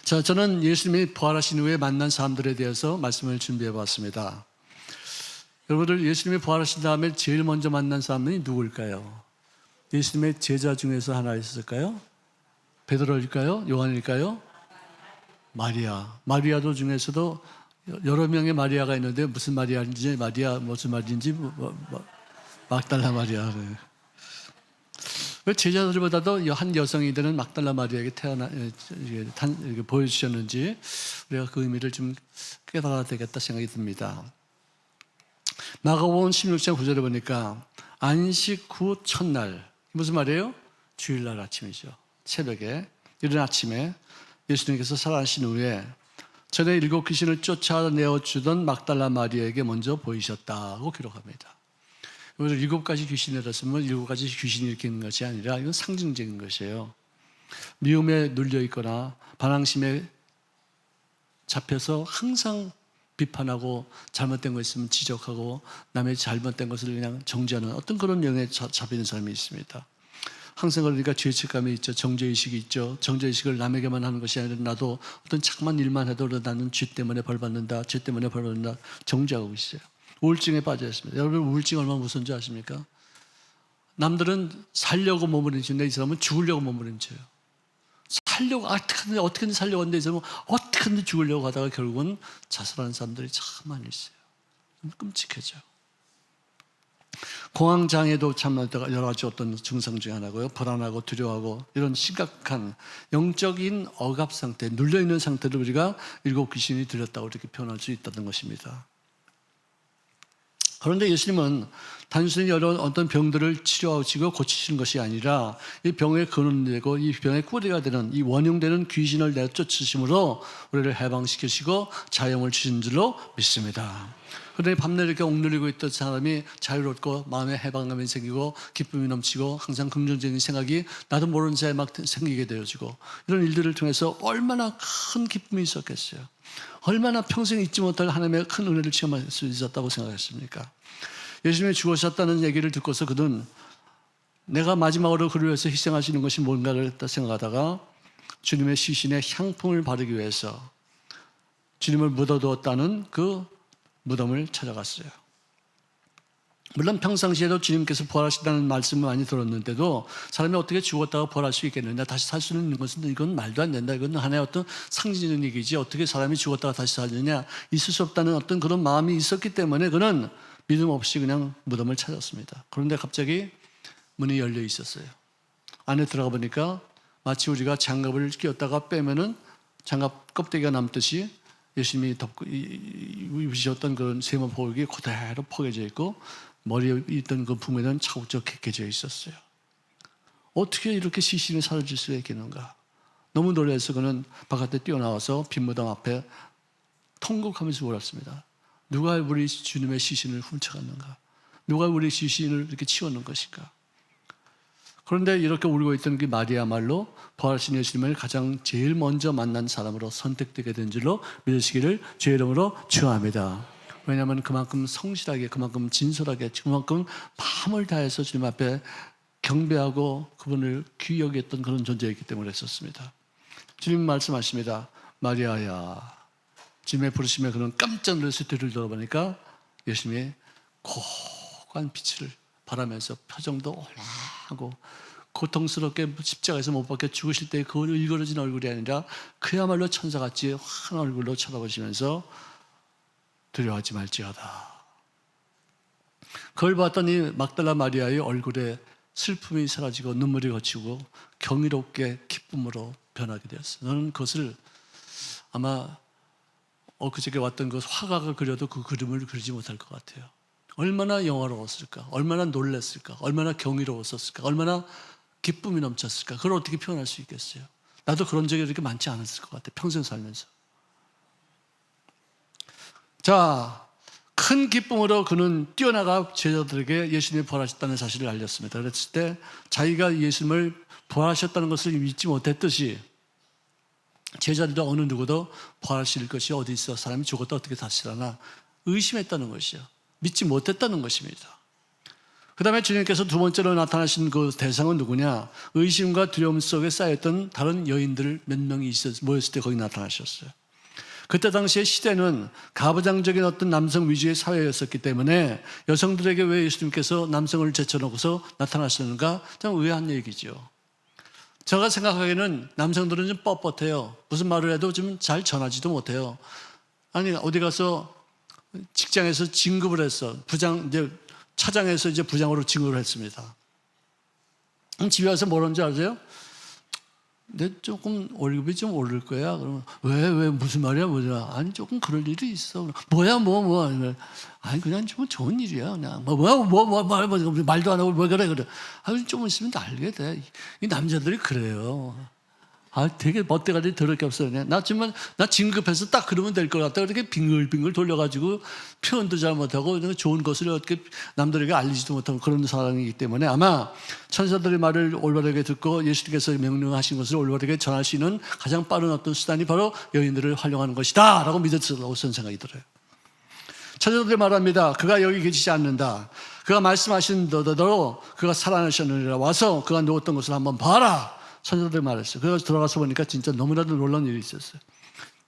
자, 저는 예수님이 부활하신 후에 만난 사람들에 대해서 말씀을 준비해 봤습니다. 여러분들, 예수님이 부활하신 다음에 제일 먼저 만난 사람이 누구일까요? 예수님의 제자 중에서 하나 있었을까요? 베드로일까요? 요한일까요? 마리아. 마리아도 중에서도 여러 명의 마리아가 있는데 무슨 마리아인지, 무슨 말인지 막달라 마리아. 왜 제자들보다도 한 여성이 되는 막달라 마리아에게 이렇게 보여주셨는지 우리가 그 의미를 좀 깨달아야 되겠다 생각이 듭니다. 마가복음 16장 9절에 보니까 안식 후 첫날, 무슨 말이에요? 주일날 아침이죠. 새벽에 이른 아침에 예수님께서 살아나신 후에 전에 7 귀신을 쫓아내어주던 막달라 마리아에게 먼저 보이셨다고 기록합니다. 7가지 귀신이 들었으면 7가지 귀신이 이렇게 있는 것이 아니라 이건 상징적인 것이에요. 미움에 눌려 있거나 반항심에 잡혀서 항상 비판하고 잘못된 거 있으면 지적하고 남의 잘못된 것을 그냥 정죄하는 어떤 그런 영에 잡히는 사람이 있습니다. 항상 그러니까 죄책감이 있죠. 정죄의식이 있죠. 정죄의식을 남에게만 하는 것이 아니라 나도 어떤 착한 일만 해도 나는 죄 때문에 벌받는다. 죄 때문에 벌받는다. 정죄하고 있어요. 우울증에 빠져 있습니다. 여러분, 우울증 얼마나 무서운지 아십니까? 남들은 살려고 몸부림치는데 이 사람은 죽으려고 몸부림쳐요. 살려고 어떻게든 살려고 하는데 이 사람은 어떻게든 죽으려고 하다가 결국은 자살하는 사람들이 참 많이 있어요. 끔찍해져. 공황장애도 참 여러 가지 어떤 증상 중에 하나고요. 불안하고 두려워하고 이런 심각한 영적인 억압 상태, 눌려있는 상태를 우리가 7 귀신이 들렸다고 이렇게 표현할 수 있다는 것입니다. 그런데 예수님은 단순히 여러 어떤 병들을 치료하시고 고치시는 것이 아니라 이 병의 근원이 되고 이 병의 뿌리가 되는 이 원흉되는 귀신을 내쫓으심으로 우리를 해방시키시고 자유를 주신 줄로 믿습니다. 그런데 밤낮 이렇게 옥눌리고 있던 사람이 자유롭고 마음에 해방감이 생기고 기쁨이 넘치고 항상 긍정적인 생각이 나도 모르는 사이에 막 생기게 되어지고 이런 일들을 통해서 얼마나 큰 기쁨이 있었겠어요. 얼마나 평생 잊지 못할 하나님의 큰 은혜를 체험할 수 있었다고 생각했습니까? 예수님이 죽으셨다는 얘기를 듣고서 그는 내가 마지막으로 그를 위해서 희생하시는 것이 뭔가를 생각하다가 주님의 시신에 향품을 바르기 위해서 주님을 묻어두었다는 그 무덤을 찾아갔어요. 물론 평상시에도 주님께서 부활하시다는 말씀을 많이 들었는데도 사람이 어떻게 죽었다가 부활할 수 있겠느냐, 다시 살 수 있는 것은 이건 말도 안 된다. 이건 하나의 어떤 상징적인 얘기지. 어떻게 사람이 죽었다가 다시 살느냐, 있을 수 없다는 어떤 그런 마음이 있었기 때문에 그는 믿음 없이 그냥 무덤을 찾았습니다. 그런데 갑자기 문이 열려 있었어요. 안에 들어가 보니까 마치 우리가 장갑을 끼웠다가 빼면은 장갑 껍데기가 남듯이 예수님이 입으셨던 그런 세마포복이 그대로 포개져 있고 머리에 있던 그 부메는 차곡차곡 벗겨져 있었어요. 어떻게 이렇게 시신이 사라질 수가 있겠는가? 너무 놀라서 그는 바깥에 뛰어나와서 빈무덤 앞에 통곡하면서 울었습니다. 누가 우리 주님의 시신을 훔쳐갔는가? 누가 우리 시신을 이렇게 치웠는 것인가? 그런데 이렇게 울고 있던 그 마리아말로 부활하신 예수님을 가장 제일 먼저 만난 사람으로 선택되게 된 줄로 믿으시기를 주의 이름으로 축원합니다. 왜냐하면 그만큼 성실하게, 그만큼 진솔하게, 그만큼 마음을 다해서 주님 앞에 경배하고 그분을 귀히 여겼던 그런 존재였기 때문에 했었습니다. 주님 말씀하십니다. 마리아야. 주님의 부르심에 그는 깜짝 놀라서 뒤를 돌아보니까 예수님이 고관 빛을 바라면서 표정도 얼라하고 고통스럽게 십자가에서 못 박혀 죽으실 때 그 일그러진 얼굴이 아니라 그야말로 천사같이 환한 얼굴로 쳐다보시면서 두려워하지 말지어다. 그걸 봤더니 막달라 마리아의 얼굴에 슬픔이 사라지고 눈물이 거치고 경이롭게 기쁨으로 변하게 되었어요. 저는 그것을 아마 엊그저께 왔던 그 화가가 그려도 그 그림을 그리지 못할 것 같아요. 얼마나 영화로웠을까? 얼마나 놀랐을까? 얼마나 경이로웠었을까? 얼마나 기쁨이 넘쳤을까? 그걸 어떻게 표현할 수 있겠어요? 나도 그런 적이 이렇게 많지 않았을 것 같아요. 평생 살면서. 자, 큰 기쁨으로 그는 뛰어나가 제자들에게 예수님이 부활하셨다는 사실을 알렸습니다. 그랬을 때 자기가 예수님을 부활하셨다는 것을 믿지 못했듯이 제자들도 어느 누구도 부활하실 것이 어디 있어? 사람이 죽었다 어떻게 다시 살아나? 의심했다는 것이요. 믿지 못했다는 것입니다. 그 다음에 주님께서 두 번째로 나타나신 그 대상은 누구냐? 의심과 두려움 속에 쌓였던 다른 여인들 몇 명이 모였을 때 거기 나타나셨어요. 그때 당시의 시대는 가부장적인 어떤 남성 위주의 사회였었기 때문에 여성들에게 왜 예수님께서 남성을 제쳐놓고서 나타나셨는가? 참 의아한 얘기죠. 제가 생각하기에는 남성들은 좀 뻣뻣해요. 무슨 말을 해도 좀 잘 전하지도 못해요. 아니, 어디 가서 직장에서 진급을 했어. 차장에서 이제 부장으로 진급을 했습니다. 집에 와서 뭐라는지 아세요? 내 조금 월급이 좀 오를 거야. 그러면 왜 무슨 말이야 뭐냐? 아니 조금 그럴 일이 있어. 뭐야 뭐 아니 그냥 좀 좋은 일이야 그냥 말도 안 하고 뭐 그래. 아니 좀 있으면 알게 돼. 이 남자들이 그래요. 되게 멋대가리 더럽게 없어요. 나 진급해서 딱 그러면 될 것 같다. 그렇게 빙글빙글 돌려가지고 표현도 잘 못하고 좋은 것을 어떻게 남들에게 알리지도 못하고 그런 사람이기 때문에 아마 천사들의 말을 올바르게 듣고 예수님께서 명령하신 것을 올바르게 전할 수 있는 가장 빠른 어떤 수단이 바로 여인들을 활용하는 것이다 라고 믿었다고 저는 생각이 들어요. 천사들이 말합니다. 그가 여기 계시지 않는다. 그가 말씀하신 대로 그가 살아나셨느니라. 와서 그가 누웠던 것을 한번 봐라. 천사들이 말했어요. 그래서 들어가서 보니까 진짜 너무나도 놀라운 일이 있었어요.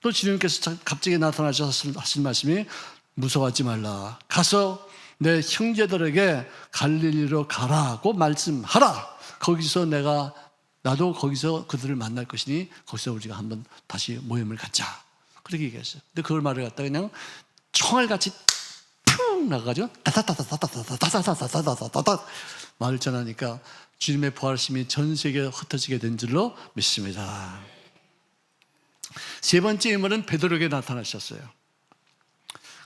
또 주님께서 갑자기 나타나셔서 하신 말씀이 무서워하지 말라. 가서 내 형제들에게 갈릴리로 가라고 말씀하라. 거기서 나도 거기서 그들을 만날 것이니 거기서 우리가 한번 다시 모임을 갖자. 그렇게 얘기했어요. 근데 그걸 말을 갖다가 그냥 총알같이 푹 나가가지고 다다다다다다다다다다다다다다다 말을 전하니까 주님의 부활심이 전 세계에 흩어지게 된 줄로 믿습니다. 세 번째 인물은 베드로에게 나타나셨어요.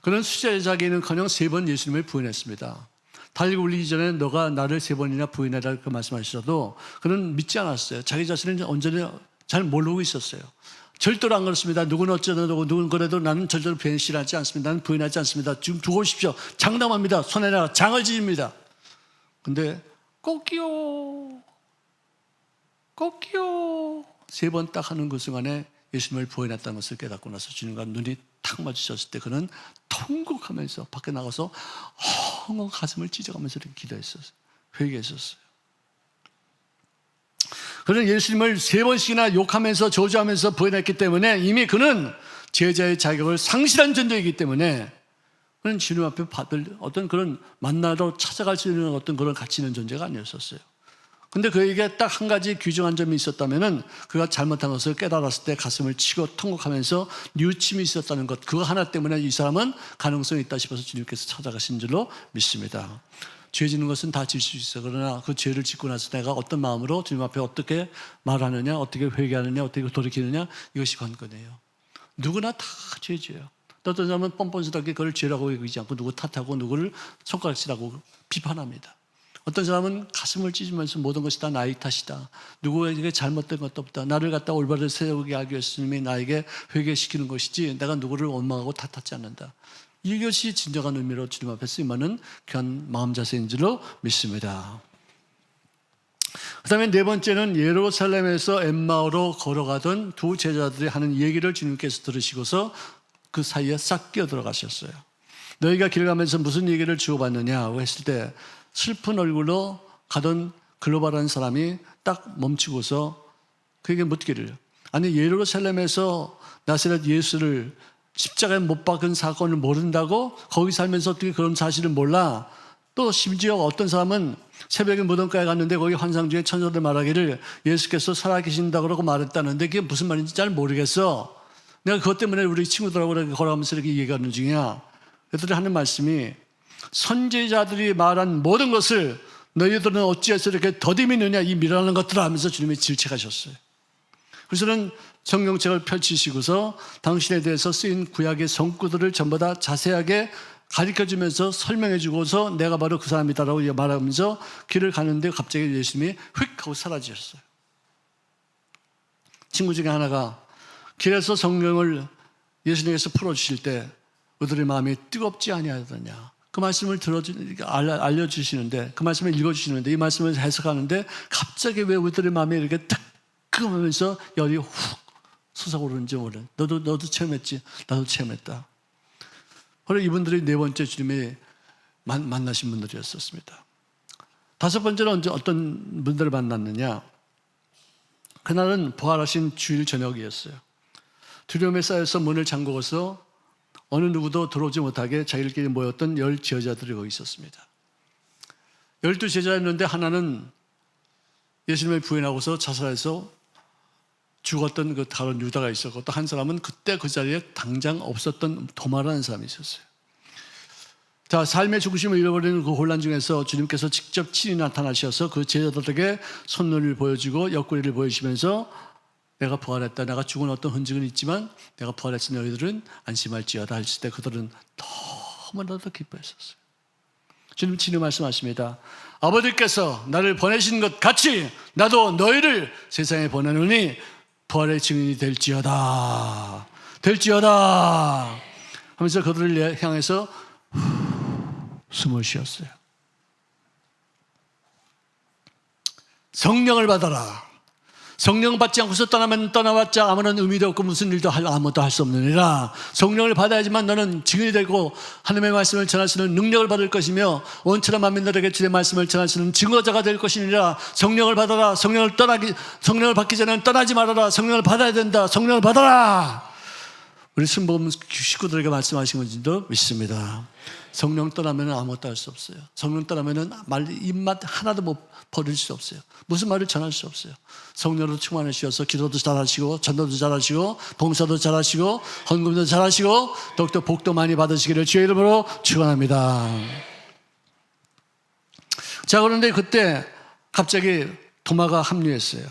그는 수제자기는커녕 3번 예수님을 부인했습니다. 달리 굴리기 전에 너가 나를 3번이나 부인해라 그 말씀하셔도 그는 믿지 않았어요. 자기 자신은 온전히 잘 모르고 있었어요. 절대로 안 그렇습니다. 누구는 어쩌고 누구는 그래도 나는 절대로 변신하지 않습니다. 나는 부인하지 않습니다. 지금 두고 오십시오. 장담합니다. 손에다가 장을 지닙니다. 근데 꼭이요 3번 딱 하는 그 순간에 예수님을 부인했다는 것을 깨닫고 나서 주님과 눈이 탁 마주쳤을 때 그는 통곡하면서 밖에 나가서 엉엉 가슴을 찢어가면서 이렇게 기도했었어요. 회개했었어요. 그는 예수님을 3번씩이나 욕하면서 저주하면서 부인했기 때문에 이미 그는 제자의 자격을 상실한 존재이기 때문에 그는 주님 앞에 받을 어떤 그런 만나러 찾아갈 수 있는 어떤 그런 가치 있는 존재가 아니었었어요. 근데 그에게 딱 한 가지 규정한 점이 있었다면은 그가 잘못한 것을 깨달았을 때 가슴을 치고 통곡하면서 뉘우침이 있었다는 것, 그거 하나 때문에 이 사람은 가능성이 있다 싶어서 주님께서 찾아가신 줄로 믿습니다. 죄 짓는 것은 다 질 수 있어. 그러나 그 죄를 짓고 나서 내가 어떤 마음으로 주님 앞에 어떻게 말하느냐, 어떻게 회개하느냐, 어떻게 돌이키느냐, 이것이 관건이에요. 누구나 다 죄지어요. 어떤 사람은 뻔뻔스럽게 그걸 죄라고 여기지 않고 누구 탓하고 누구를 손가락질하고 비판합니다. 어떤 사람은 가슴을 찢으면서 모든 것이 다 나의 탓이다. 누구에게 잘못된 것도 없다. 나를 갖다 올바르게 세우게 하기 위해서 주님이 나에게 회개시키는 것이지 내가 누구를 원망하고 탓하지 않는다. 이것이 진정한 의미로 주님 앞에 쓰임하는 귀한 마음 자세인 줄로 믿습니다. 그 다음에 네 번째는 예루살렘에서 엠마오로 걸어가던 두 제자들이 하는 얘기를 주님께서 들으시고서 그 사이에 싹 끼어들어가셨어요. 너희가 길 가면서 무슨 얘기를 주고받느냐 했을 때 슬픈 얼굴로 가던 글로벌한 사람이 딱 멈추고서 그에게 묻기를, 아니 예루살렘에서 나사렛 예수를 십자가에 못 박은 사건을 모른다고? 거기 살면서 어떻게 그런 사실을 몰라? 또 심지어 어떤 사람은 새벽에 무덤가에 갔는데 거기 환상 중에 천사들 말하기를 예수께서 살아계신다고 그러고 말했다는데 그게 무슨 말인지 잘 모르겠어. 내가 그것 때문에 우리 친구들하고 걸어가면서 이렇게 얘기하는 중이야. 그들이 하는 말씀이 선지자들이 말한 모든 것을 너희들은 어찌해서 이렇게 더디미느냐 이 미련한 것들을 하면서 주님이 질책하셨어요. 그래서는 성경책을 펼치시고서 당신에 대해서 쓰인 구약의 성구들을 전부 다 자세하게 가르쳐주면서 설명해주고서 내가 바로 그 사람이다라고 말하면서 길을 가는데 갑자기 예수님이 휙 하고 사라지셨어요. 친구 중에 하나가 길에서 성경을 예수님께서 풀어주실 때 그들의 마음이 뜨겁지 아니하더냐 그 말씀을 알려주시는데 그 말씀을 읽어주시는데 이 말씀을 해석하는데 갑자기 왜 우리들의 마음이 이렇게 뜨끔하면서 열이 훅 솟아오르는지 모르는. 너도 체험했지? 나도 체험했다. 바로 이분들이 네 번째 주님이 만나신 분들이었습니다. 다섯 번째는 언제 어떤 분들을 만났느냐. 그날은 부활하신 주일 저녁이었어요. 두려움에 쌓여서 문을 잠그고서 어느 누구도 들어오지 못하게 자기들끼리 모였던 10 제자들이 거기 있었습니다. 12 제자였는데 하나는 예수님을 부인하고서 자살해서 죽었던 그 다른 유다가 있었고, 또 한 사람은 그때 그 자리에 당장 없었던 도마라는 사람이 있었어요. 자, 삶의 중심을 잃어버리는 그 혼란 중에서 주님께서 직접 친히 나타나셔서 그 제자들에게 손을 보여주고 옆구리를 보여주시면서 내가 부활했다. 내가 죽은 어떤 흔적은 있지만 내가 부활했으니 너희들은 안심할지어다 했을 때 그들은 너무나도 기뻐했었어요. 주님 친히 말씀하십니다. 아버지께서 나를 보내신 것 같이 나도 너희를 세상에 보내노니 부활의 증인이 될지어다. 될지어다. 하면서 그들을 향해서 숨을 쉬었어요. 성령을 받아라. 성령 받지 않고서 떠나면 떠나봤자 아무런 의미도 없고 무슨 일도 아무것도 할 수 없느니라. 성령을 받아야지만 너는 증인이 되고 하나님의 말씀을 전할 수 있는 능력을 받을 것이며 원처럼 만민들에게 주의 말씀을 전할 수 있는 증거자가 될 것이니라. 성령을 받아라. 성령을 받기 전에는 떠나지 말아라. 성령을 받아야 된다. 성령을 받아라. 우리 순복음 식구들에게 말씀하신 건지도 믿습니다. 성령 떠나면 아무것도 할 수 없어요. 성령 떠나면 입맛 하나도 못 버릴 수 없어요. 무슨 말을 전할 수 없어요. 성령으로 충만하셔서 기도도 잘하시고 전도도 잘하시고 봉사도 잘하시고 헌금도 잘하시고 더욱더 복도 많이 받으시기를 주의 이름으로 축원합니다. 자, 그런데 그때 갑자기 도마가 합류했어요.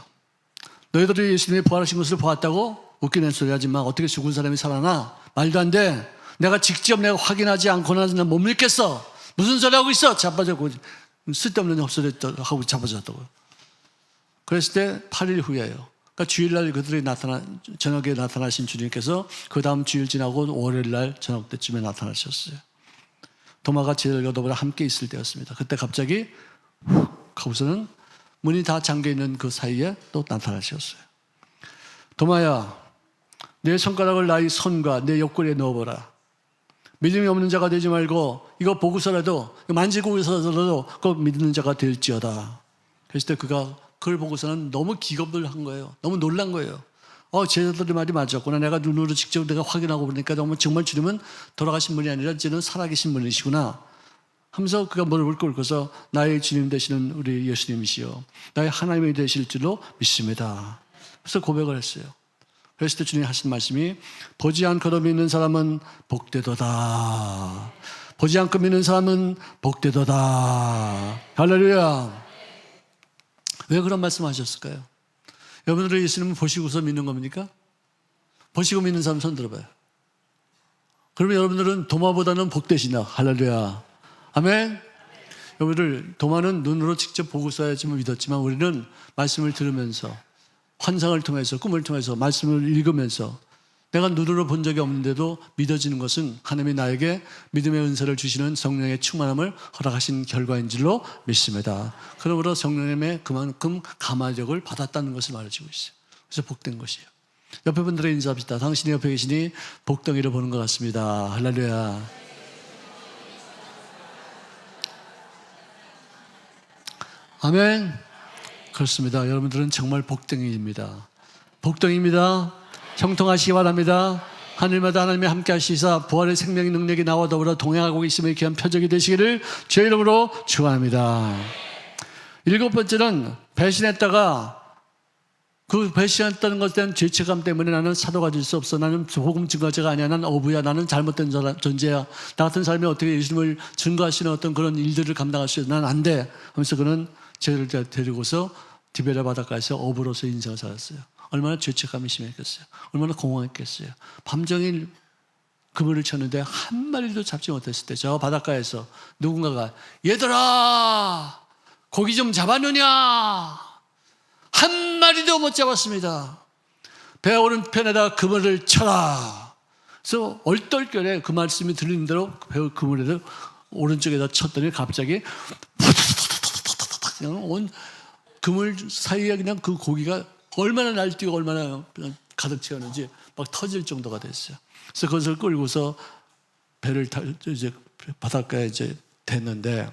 너희들이 예수님이 부활하신 것을 보았다고? 웃기는 소리 하지만 어떻게 죽은 사람이 살아나? 말도 안 돼. 내가 직접 확인하지 않고는 난 못 믿겠어. 무슨 소리 하고 있어? 자빠졌고 쓸데없는 헛소리 하고 자빠졌다고요. 그랬을 때 8일 후에요. 그러니까 주일날 그들이 저녁에 나타나신 주님께서 그 다음 주일 지나고 월요일날 저녁 때쯤에 나타나셨어요. 도마가 제자들과 더불어 함께 있을 때였습니다. 그때 갑자기 훅 하고서는 문이 다 잠겨있는 그 사이에 또 나타나셨어요. 도마야, 내 손가락을 나의 손과 내 옆구리에 넣어보라. 믿음이 없는 자가 되지 말고 이거 보고서라도 만지고서라도 꼭 믿는 자가 될지어다. 그랬을 때 그가 그걸 보고서는 너무 기겁을 한 거예요. 너무 놀란 거예요. 제자들의 말이 맞았구나. 내가 눈으로 직접 내가 확인하고 보니까 정말 주님은 돌아가신 분이 아니라 이제는 살아계신 분이시구나 하면서 그가 무릎을 꿇고서 나의 주님 되시는 우리 예수님이시여 나의 하나님이 되실 줄로 믿습니다. 그래서 고백을 했어요. 그랬을 때 주님이 하신 말씀이 보지 않고도 믿는 사람은 복되도다. 보지 않고 믿는 사람은 복되도다. 할렐루야. 왜 그런 말씀하셨을까요? 여러분들이 예수님을 보시고서 믿는 겁니까? 보시고 믿는 사람 손 들어봐요. 그러면 여러분들은 도마보다는 복되시나? 할렐루야. 아멘. 여러분들 도마는 눈으로 직접 보고서야지만 믿었지만 우리는 말씀을 들으면서 환상을 통해서 꿈을 통해서 말씀을 읽으면서 내가 눈으로 본 적이 없는데도 믿어지는 것은 하나님이 나에게 믿음의 은사를 주시는 성령의 충만함을 허락하신 결과인 줄로 믿습니다. 그러므로 성령님의 그만큼 감화력을 받았다는 것을 말해주고 있어요. 그래서 복된 것이에요. 옆에 분들의 인사합시다. 당신이 옆에 계시니 복덩이를 보는 것 같습니다. 할렐루야. 아멘. 그렇습니다. 여러분들은 정말 복덩이입니다. 복덩이입니다. 형통하시기 바랍니다. 하늘마다 하나님이 함께 하시사 부활의 생명의 능력이 나와 더불어 동행하고 있음의 귀한 표적이 되시기를 주의 이름으로 축원합니다. 7번째는 배신했다가 그 배신했다는 것에 대한 죄책감 때문에 나는 사도가 될 수 없어. 나는 복음 증거자가 아니야. 나는 어부야. 나는 잘못된 존재야. 나 같은 사람이 어떻게 예수님을 증거하시는 어떤 그런 일들을 감당할 수 있어. 난 안 돼. 하면서 그는 죄를 데리고서 디베랴 바닷가에서 어부로서 인생을 살았어요. 얼마나 죄책감이 심했겠어요. 얼마나 공허했겠어요. 밤종일 그물을 쳤는데 한 마리도 잡지 못했을 때 저 바닷가에서 누군가가 얘들아 고기 좀 잡았느냐? 한 마리도 못 잡았습니다. 배 오른편에다 그물을 쳐라. 그래서 얼떨결에 그 말씀이 들리는 대로 배 그물에다 오른쪽에다 쳤더니 갑자기 그냥 온 그물 사이에 그냥 그 고기가 얼마나 날뛰고 얼마나 가득 채웠는지 막 터질 정도가 됐어요. 그래서 그것을 끌고서 배를 이제 바닷가에 이제 댔는데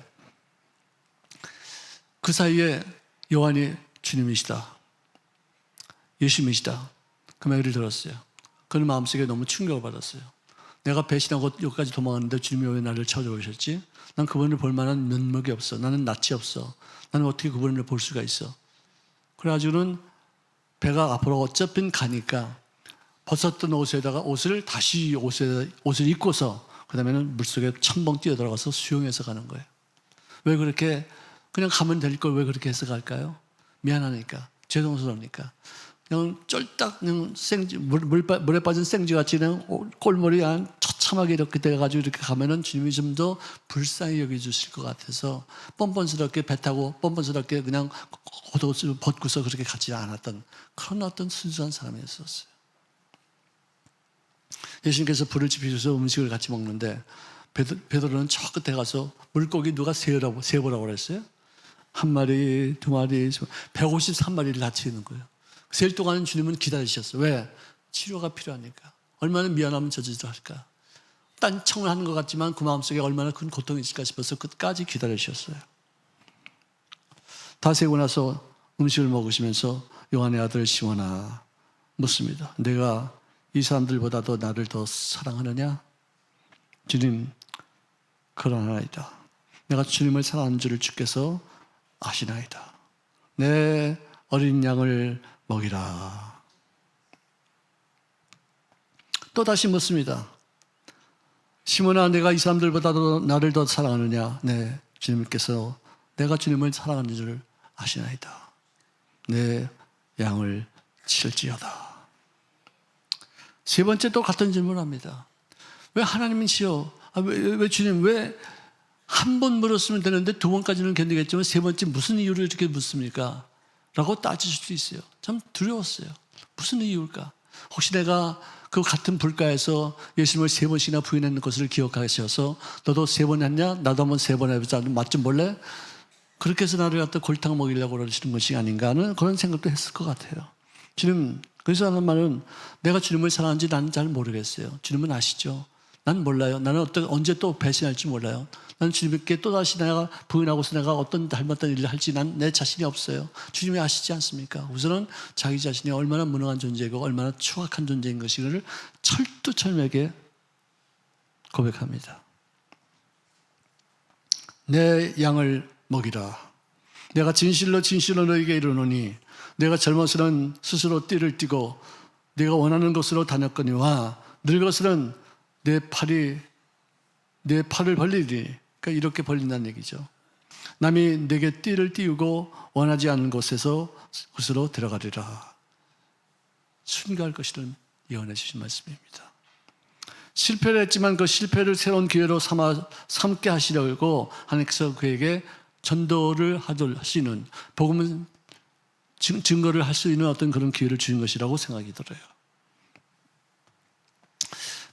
그 사이에 요한이 주님이시다, 예수님이시다 그 말을 들었어요. 그는 마음속에 너무 충격을 받았어요. 내가 배신하고 여기까지 도망갔는데 주님이 왜 나를 찾아오셨지? 난 그분을 볼 만한 면목이 없어. 나는 낯이 없어. 나는 어떻게 그분을 볼 수가 있어? 그래가지고는 배가 앞으로 어차피 가니까 벗었던 옷에다가 옷을 다시 옷을 입고서 그 다음에는 물속에 첨벙 뛰어들어가서 수영해서 가는 거예요. 왜 그렇게 그냥 가면 될 걸 왜 그렇게 해서 갈까요? 미안하니까, 죄송스러우니까. 그냥 쫄딱 그냥 물에 빠진 생쥐같이 그냥 꼴머리 한 처참하게 이렇게 돼가지고 이렇게 가면은 주님이 좀 더 불쌍히 여겨주실 것 같아서 뻔뻔스럽게 배 타고 뻔뻔스럽게 그냥 겉옷을 벗고서 그렇게 가지 않았던 그런 어떤 순수한 사람이었어요. 예수님께서 불을 지피셔서 음식을 같이 먹는데 베드로는 저 끝에 가서 물고기 누가 세보라고 그랬어요? 한 마리, 두 마리, 153마리를 같이 있는 거예요. 세일 동안 주님은 기다리셨어요. 왜? 치료가 필요하니까. 얼마나 미안하면 저지도 할까. 딴청을 하는 것 같지만 그 마음속에 얼마나 큰 고통이 있을까 싶어서 끝까지 기다리셨어요. 다 세고 나서 음식을 먹으시면서 요한의 아들 시몬아 묻습니다. 내가 이 사람들보다도 나를 더 사랑하느냐? 주님, 그러나이다. 내가 주님을 사랑하는 줄을 주께서 아시나이다. 내 어린 양을 먹이라. 또 다시 묻습니다. 시몬아, 내가 이 사람들보다도 나를 더 사랑하느냐? 네, 주님께서 내가 주님을 사랑하는 줄 아시나이다. 내 양을 치를지어다. 세 번째 또 같은 질문을 합니다. 왜 하나님이시여? 왜 주님, 왜 한 번 물었으면 되는데 두 번까지는 견디겠지만 세 번째 무슨 이유로 이렇게 묻습니까? 라고 따지실 수 있어요. 참 두려웠어요. 무슨 이유일까? 혹시 내가 그 같은 불가에서 예수님을 세 번씩이나 부인하는 것을 기억하셔서 너도 세 번 했냐? 나도 한번 세 번 해보자. 맛 좀 볼래? 그렇게 해서 나를 갖다 골탕 먹이려고 그러시는 것이 아닌가 하는 그런 생각도 했을 것 같아요. 주님, 그래서 하는 말은 내가 주님을 사랑하는지 나는 잘 모르겠어요. 주님은 아시죠? 난 몰라요. 나는 언제 또 배신할지 몰라요. 나는 주님께 또다시 내가 부인하고서 내가 어떤 잘못된 일을 할지 난 내 자신이 없어요. 주님이 아시지 않습니까? 우선은 자기 자신이 얼마나 무능한 존재이고 얼마나 추악한 존재인 것을 철두철미하게 고백합니다. 내 양을 먹이라. 내가 진실로 진실로 너에게 이르노니 내가 젊어서는 스스로 띠를 띠고 내가 원하는 곳으로 다녔거니와 늙어서는 내 팔을 벌리리. 그러니까 이렇게 벌린다는 얘기죠. 남이 내게 띠를 띄우고 원하지 않는 곳으로 들어가리라. 순교할 것이라는 예언해 주신 말씀입니다. 실패를 했지만 그 실패를 새로운 기회로 삼게 하시려고 하나님께서 그에게 전도를 하시는 복음은 증거를 할 수 있는 어떤 그런 기회를 주신 것이라고 생각이 들어요.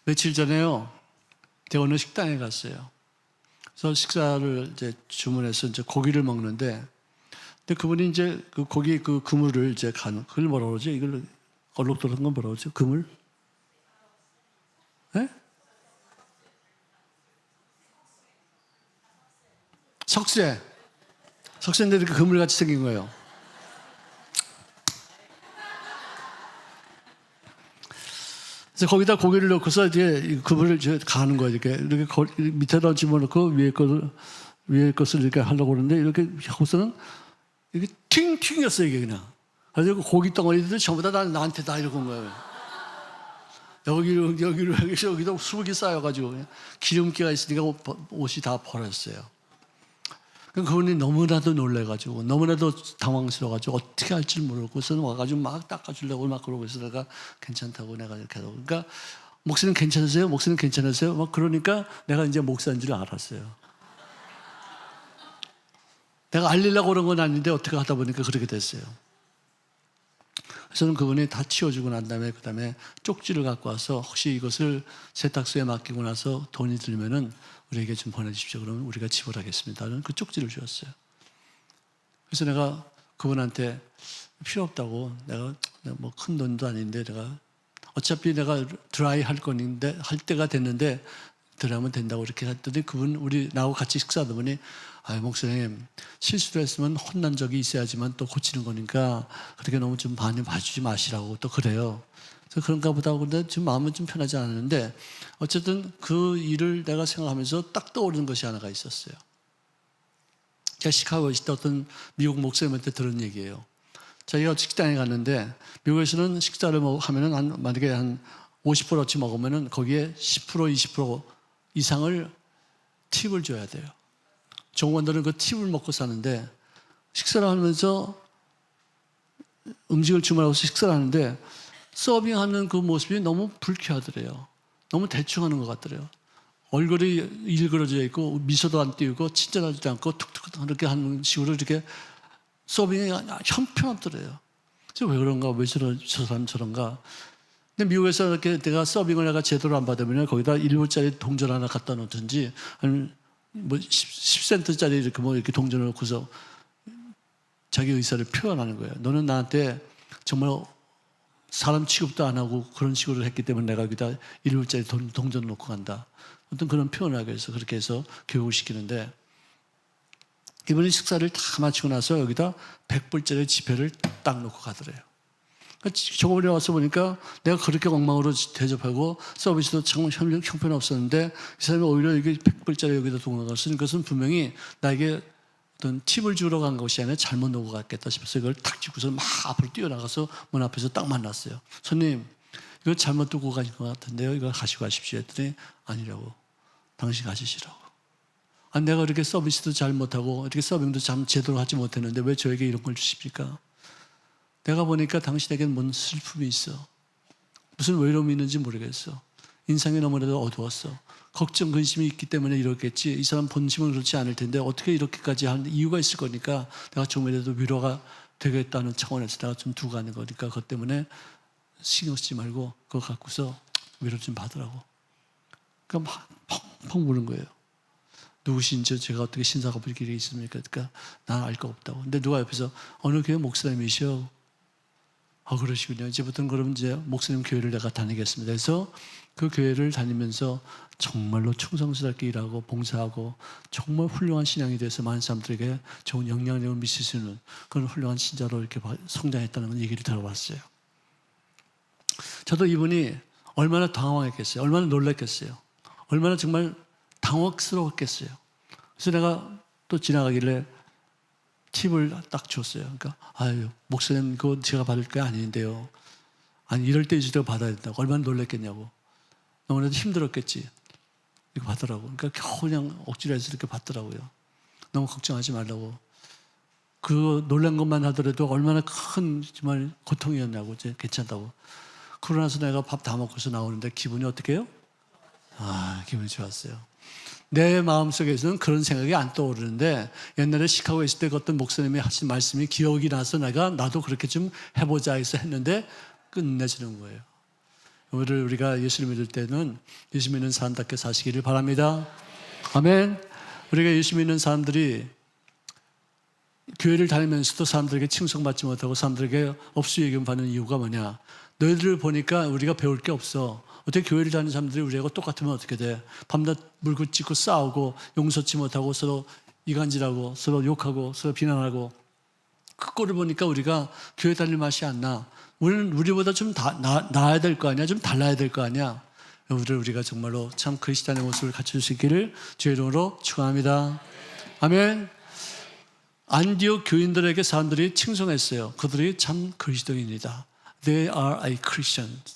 며칠 전에요, 제가 어느 식당에 갔어요. 그래서 식사를 이제 주문해서 이제 고기를 먹는데, 근데 그분이 이제 그 고기 그 그물을 이제 그걸 뭐라 그러지? 이걸 얼룩덜룩한 건 뭐라 그러죠? 그물? 네? 석쇠인데 이렇게 그물같이 생긴 거예요. 그래서 거기다 고기를 넣고서 이제 그물을 이제 가는 거예요. 이렇게 밑에다 집어넣고 위에 것을 이렇게 하려고 그러는데 이렇게 하고서는 이렇게 팅팅이었어요, 이게 그냥. 그래서 고기 덩어리들 전부 다 나한테 다 이러고 온 거예요. 여기도 수북이 쌓여가지고 그냥 기름기가 있으니까 옷이 다 벌었어요. 그분이 너무나도 놀래가지고 너무나도 당황스러워가지고 어떻게 할지 모르고서 와가지고 막 닦아주려고 막 그러고 있어. 내가 괜찮다고 내가 이렇게 하고. 그러니까 목사님 괜찮으세요? 목사님 괜찮으세요? 막 그러니까 내가 이제 목사인 줄 알았어요. 내가 알리려고 그런 건 아닌데 어떻게 하다 보니까 그렇게 됐어요. 그래서 그분이 다 치워주고 난 다음에 그 다음에 쪽지를 갖고 와서 혹시 이것을 세탁소에 맡기고 나서 돈이 들면은 우리에게 좀 보내주십시오. 그러면 우리가 지불하겠습니다. 는 그 쪽지를 주었어요. 그래서 내가 그분한테 필요 없다고 내가 뭐 큰 돈도 아닌데 내가 어차피 내가 드라이 할 때가 됐는데 들어가면 된다고 그렇게 했더니 그분 우리 나하고 같이 식사하다 보니 목사님 실수를 했으면 혼난 적이 있어야지만 또 고치는 거니까 그렇게 너무 좀 많이 봐주지 마시라고 또 그래요. 그래서 그런가 보다 하고 근데 지금 마음은 좀 편하지 않았는데 어쨌든 그 일을 내가 생각하면서 딱 떠오르는 것이 하나가 있었어요. 제가 시카고에 있을 때 어떤 미국 목사님한테 들은 얘기예요. 자기가 식당에 갔는데 미국에서는 식사를 하면은 만약에 한 50%치 먹으면은 거기에 10% 20% 이상을 팁을 줘야 돼요. 종원들은 그 팁을 먹고 사는데 식사를 하면서 음식을 주문하고 식사를 하는데 서빙하는 그 모습이 너무 불쾌하더래요. 너무 대충 하는 것 같더래요. 얼굴이 일그러져 있고 미소도 안 띄우고 친절하지도 않고 툭툭 이렇게 하는 식으로 이렇게 서빙이 형편없더래요. 왜 그런가? 왜 저 사람 저런가? 근데 미국에서 이렇게 내가 서빙을 내가 제대로 안 받으면 거기다 1불짜리 동전 하나 갖다 놓든지 한 뭐 10센트짜리 이렇게 동전을 놓고서 자기 의사를 표현하는 거예요. 너는 나한테 정말 사람 취급도 안 하고 그런 식으로 했기 때문에 내가 여기다 1불짜리 동전을 놓고 간다. 어떤 그런 표현을 하기 위해서 그렇게 해서 교육을 시키는데 이분이 식사를 다 마치고 나서 여기다 100불짜리 지폐를 딱 놓고 가더래요. 저번에 와서 보니까 내가 그렇게 엉망으로 대접하고 서비스도 정말 형편없었는데 이 사람이 오히려 이게 100불짜리 여기다 동원을 쓰는 것은 분명히 나에게 어떤 팁을 주러 간 것이 아니라 잘못 놓고 갔겠다 싶어서 이걸 탁 짚고서 막 앞으로 뛰어나가서 문 앞에서 딱 만났어요. 손님, 이거 잘못 두고 가신 것 같은데요. 이거 가시고 가십시오 했더니 아니라고. 당신 가지시라고. 내가 이렇게 서비스도 잘 못하고 이렇게 서빙도 참 제대로 하지 못했는데 왜 저에게 이런 걸 주십니까? 내가 보니까 당신에게는 뭔 슬픔이 있어. 무슨 외로움이 있는지 모르겠어. 인상이 너무나도 어두웠어. 걱정, 근심이 있기 때문에 이렇겠지. 이 사람 본심은 그렇지 않을 텐데 어떻게 이렇게까지 하는 이유가 있을 거니까 내가 조금이라도 위로가 되겠다는 차원에서 내가 좀 두고 가는 거니까 그것 때문에 신경 쓰지 말고 그거 갖고서 위로 좀 받으라고. 그러니까 막 펑펑 부는 거예요. 누구신지 제가 어떻게 신사가 볼 길이 있습니까? 그러니까 난 알 거 없다고. 근데 누가 옆에서 어느 교회 목사님이시오? 그러시군요. 이제부터는 그럼 이제 목사님 교회를 내가 다니겠습니다. 그래서 그 교회를 다니면서 정말로 충성스럽게 일하고 봉사하고 정말 훌륭한 신앙이 돼서 많은 사람들에게 좋은 영향력을 미칠 수 있는 그런 훌륭한 신자로 이렇게 성장했다는 얘기를 들어봤어요. 저도 이분이 얼마나 당황했겠어요. 얼마나 놀랐겠어요. 얼마나 정말 당혹스러웠겠어요. 그래서 내가 또 지나가길래 팁을 딱 줬어요. 그러니까 목사님 그거 제가 받을 게 아닌데요. 이럴 때 이제 받아야 된다고. 얼마나 놀랐겠냐고. 너무나도 힘들었겠지. 이거 받으라고. 그러니까 겨우 그냥 억지로 해서 이렇게 받더라고요. 너무 걱정하지 말라고. 그 놀란 것만 하더라도 얼마나 큰 정말 고통이었냐고. 이제 괜찮다고. 그러고 나서 내가 밥 다 먹고서 나오는데 기분이 어떻게 해요? 기분이 좋았어요. 내 마음속에서는 그런 생각이 안 떠오르는데 옛날에 시카고에 있을 때 어떤 목사님이 하신 말씀이 기억이 나서 나도 그렇게 좀 해보자 해서 했는데 끝내주는 거예요. 오늘 우리가 예수를 믿을 때는 예수 믿는 사람답게 사시기를 바랍니다. 아멘. 우리가 예수 믿는 사람들이 교회를 다니면서도 사람들에게 칭송받지 못하고 사람들에게 업수예금 받는 이유가 뭐냐? 너희들을 보니까 우리가 배울 게 없어. 어떻게 교회를 다니는 사람들이 우리하고 똑같으면 어떻게 돼? 밤낮 물고 찢고 싸우고 용서치 못하고 서로 이간질하고 서로 욕하고 서로 비난하고 그 꼴을 보니까 우리가 교회 다닐 맛이 안 나. 우리는 우리보다 좀 나아야 될 거 아니야? 좀 달라야 될 거 아니야? 우리가 정말로 참 그리스도인의 모습을 갖출 수 있기를 주의 이름으로 축원합니다. 아멘. 안디옥 교인들에게 사람들이 칭송했어요. 그들이 참 그리스도인이다. They are a Christians.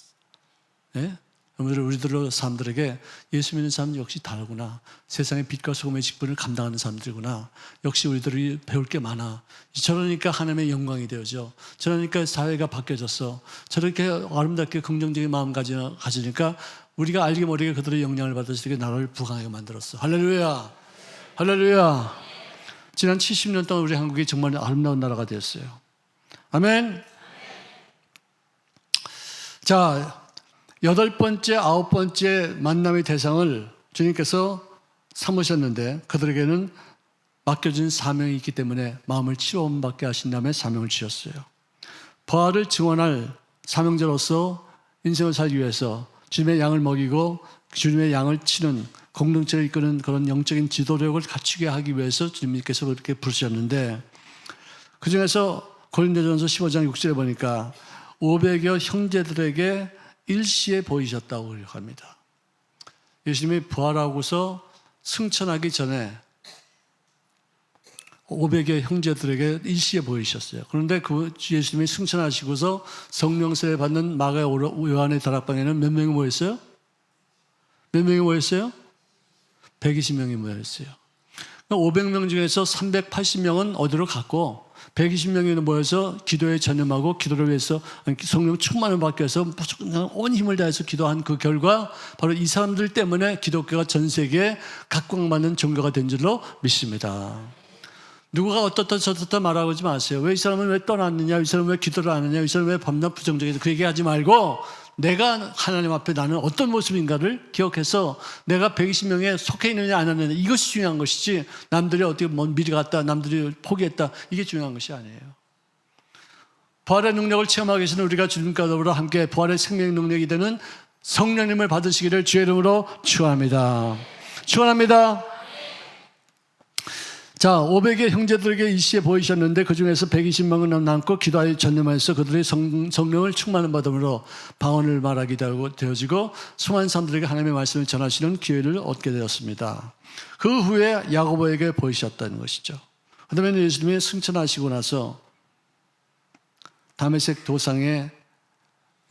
네? 우리들로 사람들에게 예수 믿는 사람은 역시 다르구나. 세상의 빛과 소금의 직분을 감당하는 사람들이구나. 역시 우리들이 배울 게 많아. 저러니까 하나님의 영광이 되어져. 저러니까 사회가 바뀌어졌어. 저렇게 아름답게 긍정적인 마음 가지니까 우리가 알게 모르게 그들의 영향을 받아서 이렇게 나라를 부강하게 만들었어. 할렐루야. 할렐루야. 지난 70년 동안 우리 한국이 정말 아름다운 나라가 되었어요. 아멘. 자, 8번째, 9번째 만남의 대상을 주님께서 삼으셨는데 그들에게는 맡겨진 사명이 있기 때문에 마음을 치료받게 하신 다음에 사명을 주셨어요. 부활을 증언할 사명자로서 인생을 살기 위해서 주님의 양을 먹이고 주님의 양을 치는 공동체를 이끄는 그런 영적인 지도력을 갖추게 하기 위해서 주님께서 그렇게 부르셨는데, 그 중에서 고린도전서 15장 6절에 보니까 500여 형제들에게 일시에 보이셨다고 합니다. 예수님이 부활하고서 승천하기 전에 500여 형제들에게 일시에 보이셨어요. 그런데 그 예수님이 승천하시고서 성령세례 받는 마가 요한의 다락방에는 몇 명이 모였어요? 몇 명이 모였어요? 120명이 모였어요. 500명 중에서 380명은 어디로 갔고 120명이 모여서 기도에 전념하고 기도를 위해서 성령 충만을 받기 위해서 무조건 온 힘을 다해서 기도한 그 결과 바로 이 사람들 때문에 기독교가 전 세계에 각광받는 종교가 된 줄로 믿습니다. 누가 어떻다 저떻다 말하고 하지 마세요. 왜 이 사람은 왜 떠났느냐, 이 사람은 왜 기도를 안 하느냐, 이 사람은 왜 밤낮 부정적이다, 그 얘기하지 말고 내가 하나님 앞에 나는 어떤 모습인가를 기억해서 내가 120명에 속해 있느냐 안 하느냐, 이것이 중요한 것이지 남들이 어떻게 미리 갔다, 남들이 포기했다, 이게 중요한 것이 아니에요. 부활의 능력을 체험하기 위해서는 우리가 주님과 더불어 함께 부활의 생명 능력이 되는 성령님을 받으시기를 주의 이름으로 축원합니다. 축원합니다. 자, 500의 형제들에게 일시에 보이셨는데 그 중에서 120명은 남고 기도하여 전념하여서 그들의 성령을 충만을 받음으로 방언을 말하게 되어지고 수많은 사람들에게 하나님의 말씀을 전하시는 기회를 얻게 되었습니다. 그 후에 야고보에게 보이셨다는 것이죠. 그 다음에 예수님이 승천하시고 나서 다메섹 도상에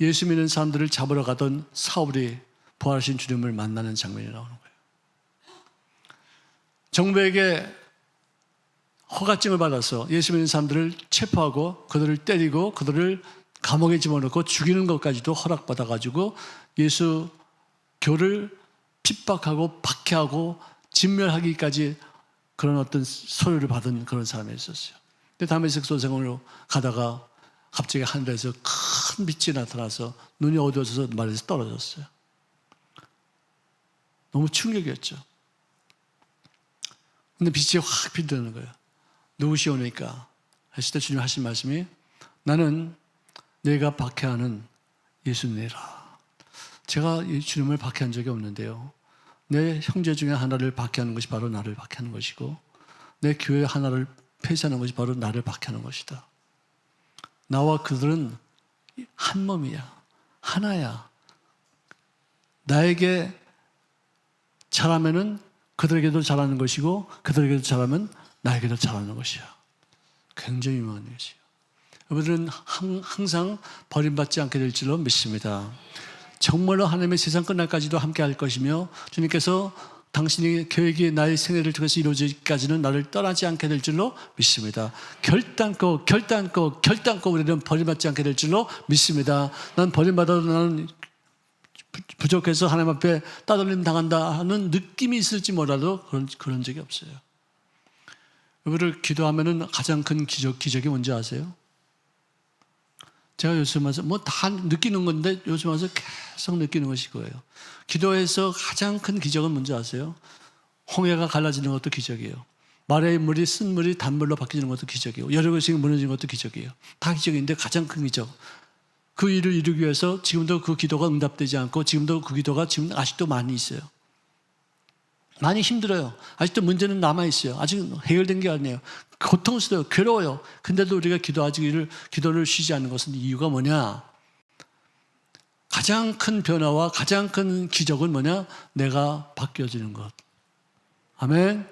예수 믿는 사람들을 잡으러 가던 사울이 부활하신 주님을 만나는 장면이 나오는 거예요. 정부에게 허가증을 받아서 예수 믿는 사람들을 체포하고 그들을 때리고 그들을 감옥에 집어넣고 죽이는 것까지도 허락받아가지고 예수 교를 핍박하고 박해하고 진멸하기까지 그런 어떤 소유를 받은 그런 사람이 있었어요. 근데 다메섹 도상으로 가다가 갑자기 하늘에서 큰 빛이 나타나서 눈이 어두워져서 말에서 떨어졌어요. 너무 충격이었죠. 근데 빛이 확 빛나는 거예요. 누구시오니까 했을 때 주님 하신 말씀이 나는 내가 박해하는 예수님이라. 제가 주님을 박해한 적이 없는데요, 내 형제 중에 하나를 박해하는 것이 바로 나를 박해하는 것이고 내 교회 하나를 폐쇄하는 것이 바로 나를 박해하는 것이다. 나와 그들은 한 몸이야, 하나야. 나에게 잘하면은 그들에게도 잘하는 것이고 그들에게도 잘하면 나에게도 잘하는 것이야. 굉장히 유명한 것이에요. 여러분들은 항상 버림받지 않게 될 줄로 믿습니다. 정말로 하나님의 세상 끝날까지도 함께 할 것이며 주님께서 당신의 계획이 나의 생애를 통해서 이루어지기까지는 나를 떠나지 않게 될 줄로 믿습니다. 결단코 우리는 버림받지 않게 될 줄로 믿습니다. 난 버림받아도 나는 부족해서 하나님 앞에 따돌림 당한다 하는 느낌이 있을지 몰라도 그런 적이 없어요. 여러분들 기도하면은 가장 큰 기적이 뭔지 아세요? 제가 요즘 와서 뭐 다 느끼는 건데 요즘 와서 계속 느끼는 것이 그거예요. 기도에서 가장 큰 기적은 뭔지 아세요? 홍해가 갈라지는 것도 기적이에요. 말의 물이 쓴 물이 단물로 바뀌는 것도 기적이에요. 여러 것이 무너지는 것도 기적이에요. 다 기적인데 가장 큰 기적. 그 일을 이루기 위해서 지금도 그 기도가 응답되지 않고 지금도 그 기도가 지금 아직도 많이 있어요. 많이 힘들어요. 아직도 문제는 남아있어요. 아직 해결된 게 아니에요. 고통스러워요. 괴로워요. 근데도 우리가 기도를 쉬지 않는 것은 이유가 뭐냐? 가장 큰 변화와 가장 큰 기적은 뭐냐? 내가 바뀌어지는 것. 아멘.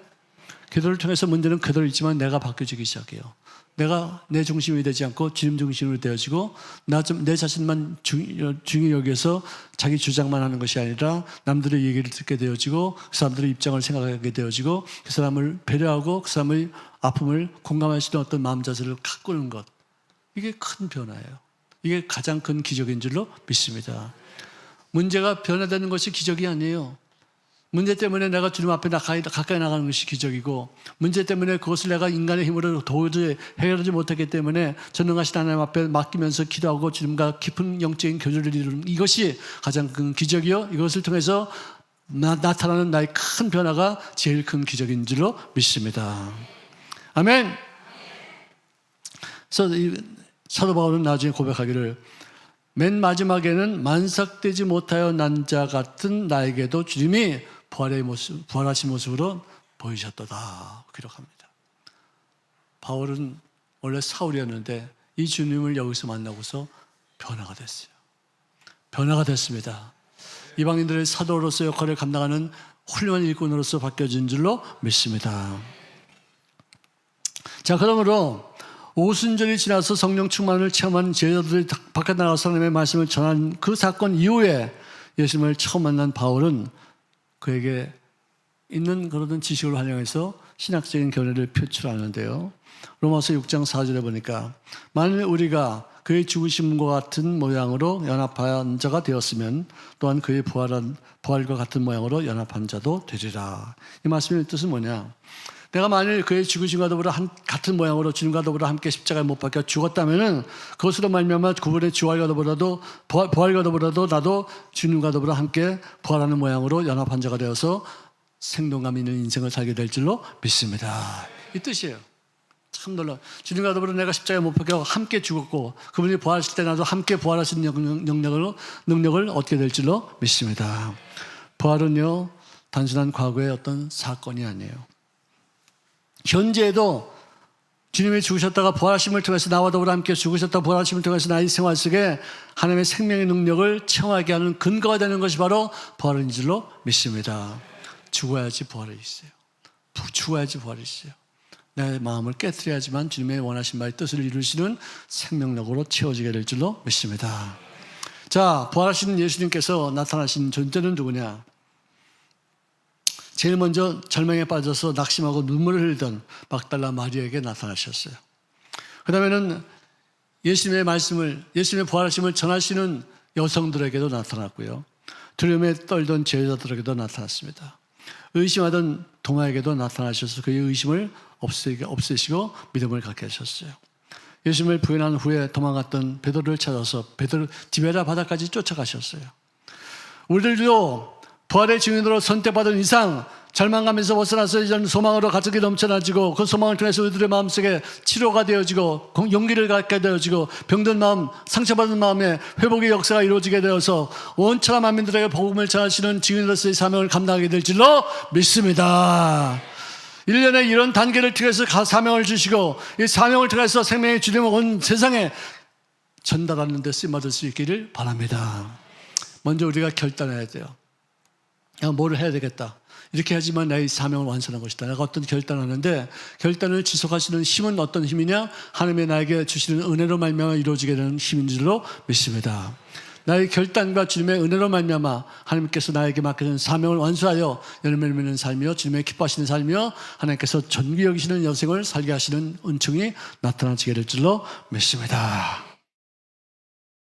기도를 통해서 문제는 그대로 있지만 내가 바뀌어지기 시작해요. 내가 내 중심이 되지 않고 주님 중심으로 되어지고 내 자신만 중히 여기서 자기 주장만 하는 것이 아니라 남들의 얘기를 듣게 되어지고 그 사람들의 입장을 생각하게 되어지고 그 사람을 배려하고 그 사람의 아픔을 공감할 수 있는 어떤 마음 자세를 가꾸는 것. 이게 큰 변화예요. 이게 가장 큰 기적인 줄로 믿습니다. 문제가 변화되는 것이 기적이 아니에요. 문제 때문에 내가 주님 앞에 가까이 나가는 것이 기적이고 문제 때문에 그것을 내가 인간의 힘으로 도저히 해결하지 못하기 때문에 전능하신 하나님 앞에 맡기면서 기도하고 주님과 깊은 영적인 교제를 이루는 이것이 가장 큰 기적이요, 이것을 통해서 나타나는 나의 큰 변화가 제일 큰 기적인 줄로 믿습니다. 아멘. 그래서 사도 바울은 나중에 고백하기를 맨 마지막에는 만삭되지 못하여 난 자 같은 나에게도 주님이 부활하신 모습으로 보이셨도다 기록합니다. 바울은 원래 사울이었는데 이 주님을 여기서 만나고서 변화가 됐어요. 변화가 됐습니다. 이방인들의 사도로서 역할을 감당하는 훌륭한 일꾼으로서 바뀌어진 줄로 믿습니다. 자, 그러므로 오순절이 지나서 성령 충만을 체험한 제자들이 밖에 나가서 하나님의 말씀을 전한 그 사건 이후에 예수님을 처음 만난 바울은 그에게 있는 그런 지식을 활용해서 신학적인 견해를 표출하는데요. 로마서 6장 4절에 보니까 만일 우리가 그의 죽으심과 같은 모양으로 연합한 자가 되었으면 또한 그의 부활과 같은 모양으로 연합한 자도 되리라. 이 말씀의 뜻은 뭐냐? 내가 만일 그의 죽으심과 더불어 같은 모양으로 주님과 더불어 함께 십자가에 못 박혀 죽었다면은 그것으로 말미암아 그분의 부활과 더불어도 나도 주님과 더불어 함께 부활하는 모양으로 연합한 자가 되어서 생동감 있는 인생을 살게 될 줄로 믿습니다. 이 뜻이에요. 참 놀라. 주님과 더불어 내가 십자가에 못 박혀 함께 죽었고 그분이 부활하실 때 나도 함께 부활하신 능력을 얻게 될 줄로 믿습니다. 부활은요, 단순한 과거의 어떤 사건이 아니에요. 현재에도 주님이 죽으셨다가 부활하심을 통해서 나와 더불어 함께 죽으셨다가 부활하심을 통해서 나의 생활 속에 하나님의 생명의 능력을 체험하게 하는 근거가 되는 것이 바로 부활인 줄로 믿습니다. 죽어야지 부활이 있어요. 죽어야지 부활이 있어요. 내 마음을 깨트려야지만 주님의 원하신 바의 뜻을 이루시는 생명력으로 채워지게 될 줄로 믿습니다. 자, 부활하신 예수님께서 나타나신 존재는 누구냐? 제일 먼저 절망에 빠져서 낙심하고 눈물을 흘리던 막달라 마리아에게 나타나셨어요. 그 다음에는 예수님의 말씀을, 예수님의 부활하심을 전하시는 여성들에게도 나타났고요. 두려움에 떨던 제자들에게도 나타났습니다. 의심하던 동아에게도 나타나셔서 그의 의심을 없애시고 믿음을 갖게 하셨어요. 예수님을 부인한 후에 도망갔던 베드로를 찾아서 디베라 바다까지 쫓아가셨어요. 우리들도 부활의 증인으로 선택받은 이상 절망감에서 벗어나서 이제는 소망으로 가득히 넘쳐나지고 그 소망을 통해서 우리들의 마음속에 치료가 되어지고 용기를 갖게 되어지고 병든 마음, 상처받은 마음에 회복의 역사가 이루어지게 되어서 원천한 만민들에게 복음을 전하시는 증인으로서의 사명을 감당하게 될 줄로 믿습니다. 1년에 이런 단계를 통해서 사명을 주시고 이 사명을 통해서 생명의 주님을 온 세상에 전달하는 데 쓰임받을 수 있기를 바랍니다. 먼저 우리가 결단해야 돼요. 내가 뭐를 해야 되겠다. 이렇게 하지만 나의 사명을 완성한 것이다. 내가 어떤 결단하는데 결단을 지속하시는 힘은 어떤 힘이냐? 하나님의 나에게 주시는 은혜로 말미암아 이루어지게 되는 힘인 줄로 믿습니다. 나의 결단과 주님의 은혜로 말미암아 하나님께서 나에게 맡겨진 사명을 완수하여 열매를 맺는 삶이요 주님의 기뻐하시는 삶이요 하나님께서 존귀 여기시는 여생을 살게 하시는 은총이 나타나지게 될 줄로 믿습니다.